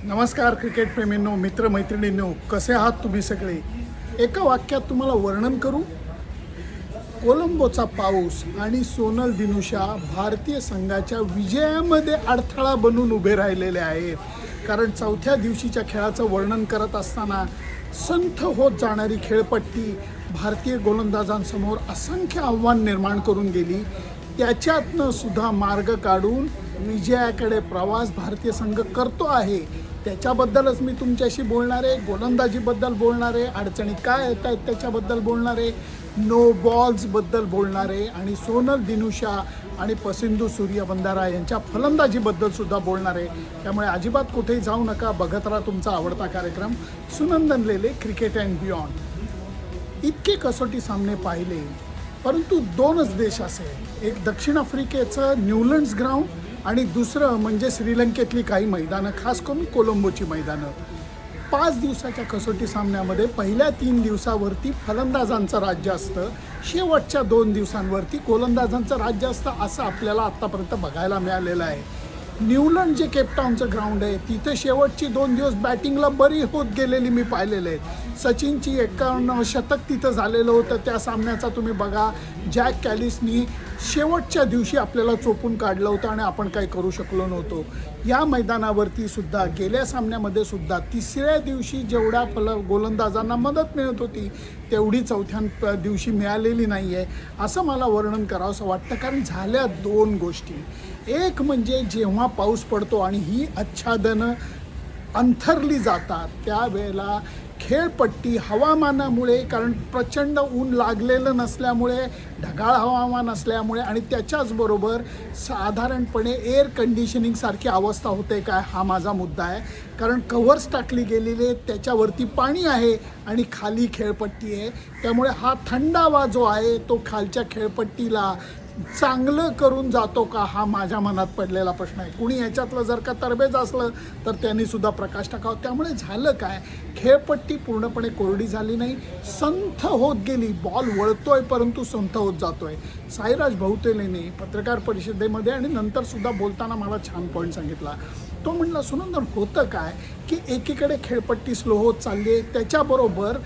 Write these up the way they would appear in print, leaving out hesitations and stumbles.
नमस्कार क्रिकेट प्रेमींनो, मित्रमैत्रिणींनो, कसे आहात तुम्ही सगळे? एका वाक्यात तुम्हाला वर्णन करू. कोलंबोचा पाऊस आणि सोनल दिनुशा भारतीय संघाच्या विजयामध्ये अडथळा बनून उभे राहिलेले आहेत. कारण चौथ्या दिवशीच्या खेळाचं वर्णन करत असताना संथ होत जाणारी खेळपट्टी भारतीय गोलंदाजांसमोर असंख्य आव्हान निर्माण करून गेली. त्याच्यातनं सुद्धा मार्ग काढून विजयाकडे प्रवास भारतीय संघ करतो आहे. त्याच्याबद्दलच मी तुमच्याशी बोलणार आहे. गोलंदाजीबद्दल बोलणार आहे, अडचणी काय येत आहेत त्याच्याबद्दल बोलणार आहे, नो बॉल्सबद्दल बोलणार आहे आणि सोनल दिनुशा आणि पसिंधू सूर्यबंधारा यांच्या फलंदाजीबद्दलसुद्धा बोलणार आहे. त्यामुळे अजिबात कुठेही जाऊ नका, बघत राहा तुमचा आवडता कार्यक्रम सुनंदन लेले क्रिकेट अँड बियॉन्ड. इतके कसोटी सामने पाहिले, परंतु दोनच देश असे, एक दक्षिण आफ्रिकेचं न्यूलंड्स ग्राउंड आणि दुसरं म्हणजे श्रीलंकेतली काही मैदानं, खास करून कोलंबोची मैदानं. 5 दिवसाच्या कसोटी सामन्यामध्ये पहिल्या 3 दिवसावरती फलंदाजांचं राज्य असतं, शेवटच्या 2 दिवसांवरती गोलंदाजांचं राज्य असतं, असं आपल्याला आत्तापर्यंत बघायला मिळालेलं आहे. न्यूलंड जे केपटाऊनचं ग्राउंड आहे तिथं शेवटची 2 दिवस बॅटिंगला बरी होत गेलेली मी पाहिलेलं आहे. सचिनची 51 शतक तिथं झालेलं होतं. त्या सामन्याचा तुम्ही बघा, जॅक कॅलिसनी शेवटच्या दिवशी आपल्याला चोपून काढलं होतं आणि आपण काही करू शकलो नव्हतो. या मैदानावरती सुद्धा गेल्या सामन्यामध्ये सुद्धा तिसऱ्या दिवशी जेवढ्या गोलंदाजांना मदत मिळत होती तेवढी चौथ्या दिवशी मिळालेली नाही आहे, असं मला वर्णन करावंसं वाटतं. कारण झाल्या 2 गोष्टी. एक म्हणजे जेव्हा पाऊस पडतो आणि ही आच्छादनं अंथरली जातात त्यावेळेला खेळपट्टी हवामानामुळे, कारण प्रचंड ऊन लागलेलं नसल्यामुळे, ढगाळ हवामान असल्यामुळे आणि त्याच्याचबरोबर साधारणपणे एअर कंडिशनिंगसारखी अवस्था होते काय, हा माझा मुद्दा आहे. कारण कव्हर्स टाकली गेलेली, त्याच्यावरती पाणी आहे आणि खाली खेळपट्टी आहे. त्यामुळे हा थंडावा जो आहे तो खालच्या खेळपट्टीला चांगलं करून जातो का, हा माझ्या मनात पडलेला प्रश्न आहे. कुणी याच्यातलं जर का तरबेज असलं तर त्यांनीसुद्धा प्रकाश टाकावा. त्यामुळे झालं काय, खेळपट्टी पूर्णपणे कोरडी झाली नाही, संथ होत गेली. बॉल वळतोय परंतु संथ होत जातोय. साईराज भोवतेलेने पत्रकार परिषदेमध्ये आणि नंतरसुद्धा बोलताना मला छान पॉईंट सांगितला. तो म्हणला, सुनंदन होतं काय की एकीकडे खेळपट्टी स्लो होत चालली आहे, त्याच्याबरोबर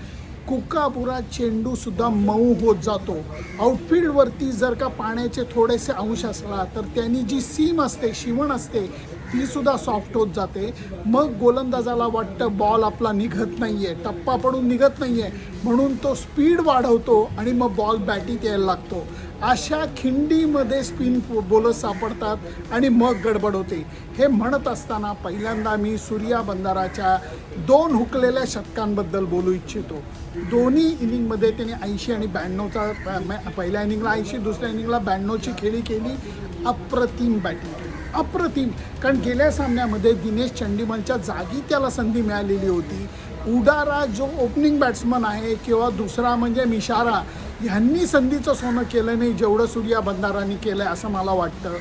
कुकापुरा चेंडूसुद्धा मऊ होत जातो. आउटफील्डवरती जर का पाण्याचे थोडेसे अंश असला तर त्यांनी जी सीम असते, शिवण असते, तीसुद्धा सॉफ्ट होत जाते. मग गोलंदाजाला वाटतं बॉल आपला निघत नाही आहे, टप्पा पडून निघत नाही आहे, म्हणून तो स्पीड वाढवतो आणि मग बॉल बॅटिंग यायला लागतो. अशा खिंडीमध्ये स्पिन बॉलर्स सापडतात आणि मग गडबड होते. हे म्हणत असताना पहिल्यांदा मी सूर्यबंधाराच्या 2 हुकलेल्या शतकांबद्दल बोलू इच्छितो. दोन्ही इनिंगमध्ये त्याने 80 आणि 92चा, पहिल्या इनिंगला 80, दुसऱ्या इनिंगला 92ची खेळी केली. अप्रतिम बॅटिंग केली, अप्रतिम. कारण गेल्या सामन्यामध्ये दिनेश चंडीमलच्या जागी त्याला संधी मिळालेली होती. उडारा जो ओपनिंग बॅट्समन आहे किंवा दुसरा म्हणजे मिशारा, ह्यांनी संधीचं सोनं केलं नाही जेवढं सूर्यबंधारांनी केलं आहे असं मला वाटतं.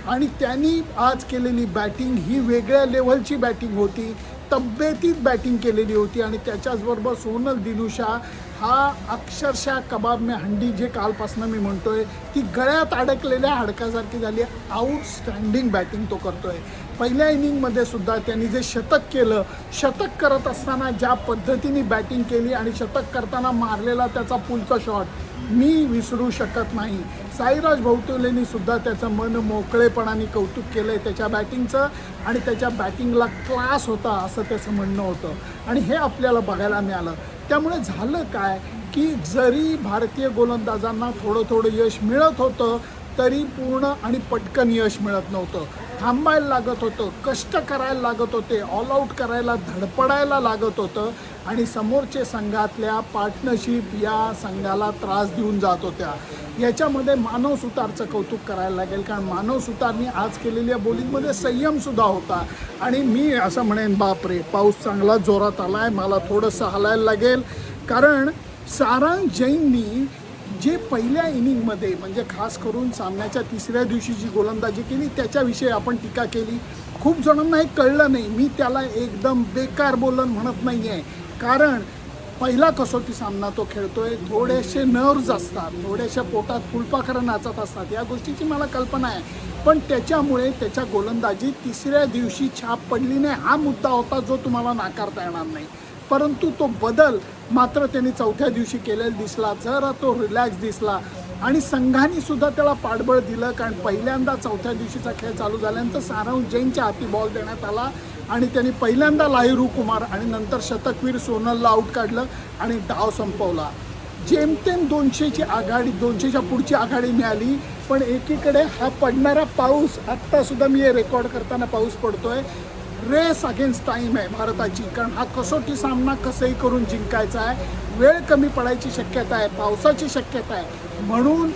आणि त्यांनी आज केलेली बॅटिंग ही वेगळ्या लेव्हलची बॅटिंग होती, तब्येतीत बॅटिंग केलेली होती. आणि त्याच्याचबरोबर सोनल दिनुशा हा अक्षरशः कबाब में हंडी, जे कालपासून मी म्हणतोय, ती गळ्यात अडकलेल्या हाडकासारखी झाली. आउटस्टँडिंग बॅटिंग तो करतोय. पहिल्या इनिंगमध्ये सुद्धा त्यांनी जे शतक केलं, शतक करत असताना ज्या पद्धतीने बॅटिंग केली आणि शतक करताना मारलेला त्याचा पुलचा शॉट मी विसरू शकत नाही. साईराज भोवतेलेनी सुद्धा त्याचं मन मोकळेपणाने कौतुक केलं आहे त्याच्या बॅटिंगचं आणि त्याच्या बॅटिंगला क्लास होता असं त्याचं म्हणणं होतं आणि हे आपल्याला बघायला मिळालं. त्यामुळे झालं काय की जरी भारतीय गोलंदाजांना थोडं यश मिळत होतं तरी पूर्ण आणि पटकन यश मिळत नव्हतं. थांबायला लागत होतं, कष्ट करायला लागत होते, ऑल आऊट करायला धडपडायला लागत होतं आणि समोरचे संघातल्या पार्टनरशिप या संघाला त्रास देऊन जात होत्या. याच्यामध्ये मानव सुतारचं कौतुक करायला लागेल, कारण मानव सुतारनी आज केलेल्या बॉलिंगमध्ये संयमसुद्धा होता. आणि मी असं म्हणेन, बापरे, पाऊस चांगला जोरात आला आहे, मला थोडंसं हलायला लागेल. कारण सारंग जैननी जे पहिल्या इनिंगमध्ये म्हणजे खास करून सामन्याच्या तिसऱ्या दिवशी जी गोलंदाजी केली त्याच्याविषयी आपण टीका केली. खूप जणांना हे कळलं नाही. मी त्याला एकदम बेकार बोलन म्हणत नाही आहे, कारण पहिला कसोटी सामना तो खेळतोय, थोडेसे नर्व्ज असतात, थोडेसे पोटात फुलपाखरं नाचत असतात, या गोष्टीची मला कल्पना आहे. पण त्याच्यामुळे त्याच्या गोलंदाजीत तिसऱ्या दिवशी छाप पडली नाही, हा मुद्दा होता जो तुम्हाला नाकारता येणार नाही. परंतु तो बदल मात्र त्यांनी चौथ्या दिवशी केलेला दिसला, जरा तो रिलॅक्स दिसला आणि संघाने सुद्धा त्याला पाठबळ दिलं. कारण पहिल्यांदा चौथ्या दिवशीचा खेळ चालू झाल्यानंतर सारंग जैनच्या हाती बॉल देण्यात आला आणि त्यांनी पहिल्यांदा लाहिरू कुमार आणि नंतर शतकवीर सोनलला आऊट काढलं आणि डाव संपवला. जेमतेम 200ची आघाडी, 200च्या पुढची आघाडी मिळाली. पण एकीकडे हा पडणारा पाऊस, आत्तासुद्धा मी हे रेकॉर्ड करताना पाऊस पडतोय, रेस अगेन्स्ट टाईम आहे भारताची. कारण हा कसोटी सामना कसंही करून जिंकायचा आहे, वेळ कमी पडायची शक्यता आहे, पावसाची शक्यता आहे. म्हणून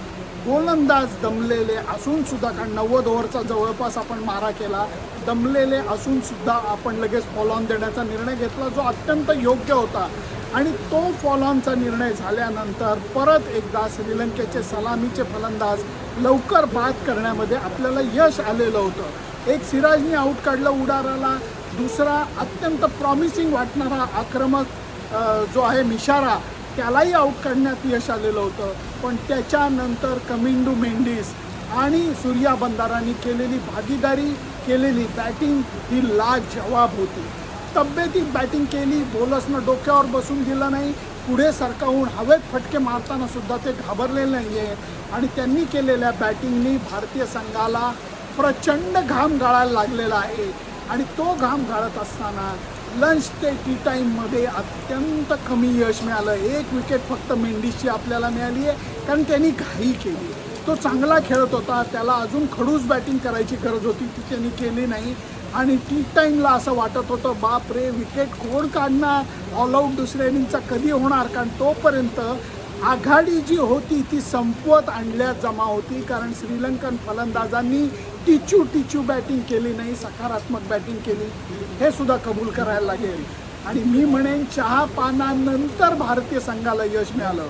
गोलंदाज दमलेले असूनसुद्धा, कारण 90 ओव्हरचा जवळपास आपण मारा केला, दमलेले असूनसुद्धा आपण लगेच फॉलो ऑन देण्याचा निर्णय घेतला, जो अत्यंत योग्य होता. आणि तो फॉलो ऑनचा निर्णय झाल्यानंतर परत एकदा श्रीलंकेचे सलामीचे फलंदाज लवकर बाद करण्यामध्ये आपल्याला यश आलेलं होतं. एक सिराजने आऊट काढलं उडाराला, दुसरा अत्यंत प्रॉमिसिंग वाटणारा आक्रमक जो आहे मिशारा, त्यालाही आऊट काढण्यात यश आलेलं होतं. पण त्याच्यानंतर कमिंडू मेंडिस आणि सूर्या बंदारांनी केलेली भागीदारी, केलेली बॅटिंग ही लाजवाब होती. तब्येतीत बॅटिंग केली, बॉलर्सनं डोक्यावर बसून दिलं नाही, पुढे सरकावून हवेत फटके मारताना सुद्धा ते घाबरलेले नाही आहेत. आणि त्यांनी केलेल्या बॅटिंगनी भारतीय संघाला प्रचंड घाम गाळायला लागलेला आहे. आणि तो घाम गाळत असताना लंच ते टी टाईममध्ये अत्यंत कमी यश मिळालं. 1 विकेट फक्त मेंडिसची आपल्याला मिळाली आहे, कारण त्यांनी घाई केली. तो चांगला खेळत होता, त्याला अजून खडूस बॅटिंग करायची गरज होती, ती त्यांनी केली नाही. आणि टी टाईमला असं वाटत होतं, बाप रे, विकेट कोण काढणार, ऑल आऊट दुसऱ्या इनिंगचा कधी होणार. कारण तोपर्यंत आघाडी जी होती ती संपवत आणण्यात जमा होती. कारण श्रीलंकन फलंदाजांनी टिचू बॅटिंग केली नाही, सकारात्मक बॅटिंग केली, हे सुद्धा कबूल करायला लागेल. आणि मी म्हणेन चहापानानंतर भारतीय संघाला यश मिळालं.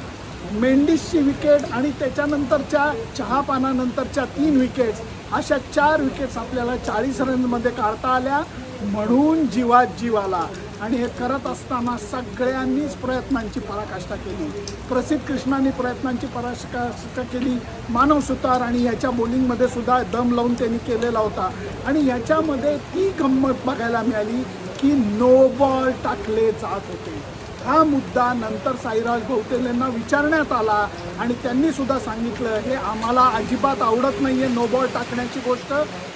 मेंडिसची विकेट आणि त्याच्यानंतरच्या चहापानानंतरच्या 3 विकेट्स, अशा 4 विकेट्स आपल्याला 40 रनमध्ये काढता आल्या. म्हणून जीवात जीव आला. आणि हे करत असताना सगळ्यांनीच प्रयत्नांची पराकाष्ठा केली. प्रसिद्ध कृष्णाने प्रयत्नांची पराकाष्ठा केली, मानव सुतार आणि याच्या बॉलिंगमध्ये सुद्धा दम लावून त्यांनी केलेला होता. आणि याच्यामध्ये ती गंमत बघायला मिळाली की नो बॉल टाकले जात होते. हा मुद्दा नंतर साईराज भोवतेल यांना विचारण्यात आला आणि त्यांनी सुद्धा सांगितलं, हे आम्हाला अजिबात आवडत नाही आहे नो बॉल टाकण्याची गोष्ट.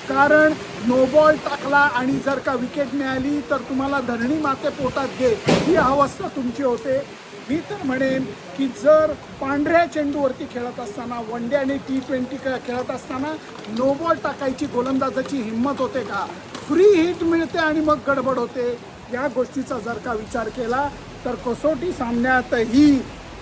कारण नो बॉल टाकला आणि जर का विकेट मिळाली तर तुम्हाला धरणी माते पोटात घे, ही अवस्था तुमची होते. मी तर म्हणेन की जर पांढऱ्या चेंडूवरती खेळत असताना, वन डे आणि T20 खेळत असताना नो बॉल टाकायची गोलंदाजाची हिंमत होते का? फ्री हिट मिळते आणि मग गडबड होते. या गोष्टीचा जर का विचार केला तर कसोटी सामन्यातही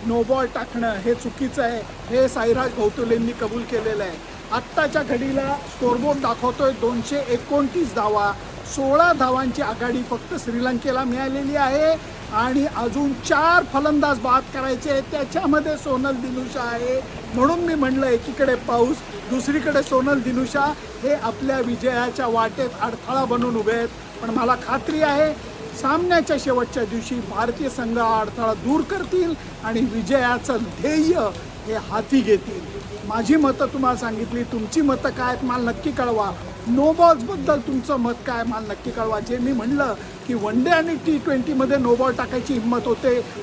नो बॉल टाकणं हे चुकीचं आहे, हे साईराज भोवतेल यांनी कबूल केलेलं आहे. आत्ताच्या घडीला स्कोरबोर्ड दाखवतोय 229 धावा, 16 धावांची आघाडी फक्त श्रीलंकेला मिळालेली आहे. आणि अजून 4 फलंदाज बाद करायचे, त्याच्यामध्ये सोनल दिनुशा आहे. म्हणून मी म्हणलं, एकीकडे पाऊस, दुसरीकडे सोनल दिनुशा हे आपल्या विजयाच्या वाटेत अडथळा बनून उभे आहेत. पण मला खात्री आहे सामन्याच्या शेवटच्या दिवशी भारतीय संघ अडथळा दूर करतील आणि विजयाचं ध्येय हे हाती घेतील. माझी मतं तुम्हाला सांगितली, तुमची मतं काय आहेत मला नक्की कळवा. नो बॉल्सबद्दल तुमचं मत काय मला नक्की कळवा. जे मी म्हणलं की वन डे आणि T20मध्ये नो बॉल टाकायची हिंमत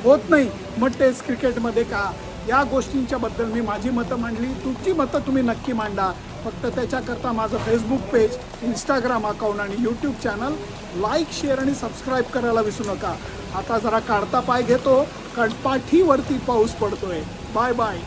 होत नाही, मग टेस्ट क्रिकेटमध्ये का? या गोष्टींच्याबद्दल मी माझी मतं मांडली. तुमची मतं तुम्ही नक्की मांडा. फक्त त्याच्याकरता माझं फेसबुक पेज, इंस्टाग्राम अकाउंट आणि यूट्यूब चॅनल लाईक, शेअर आणि सबस्क्राईब करायला विसरू नका. आता जरा काढता पाय घेतो, कारण पाठीवरती पाऊस पडतोय. Bye bye.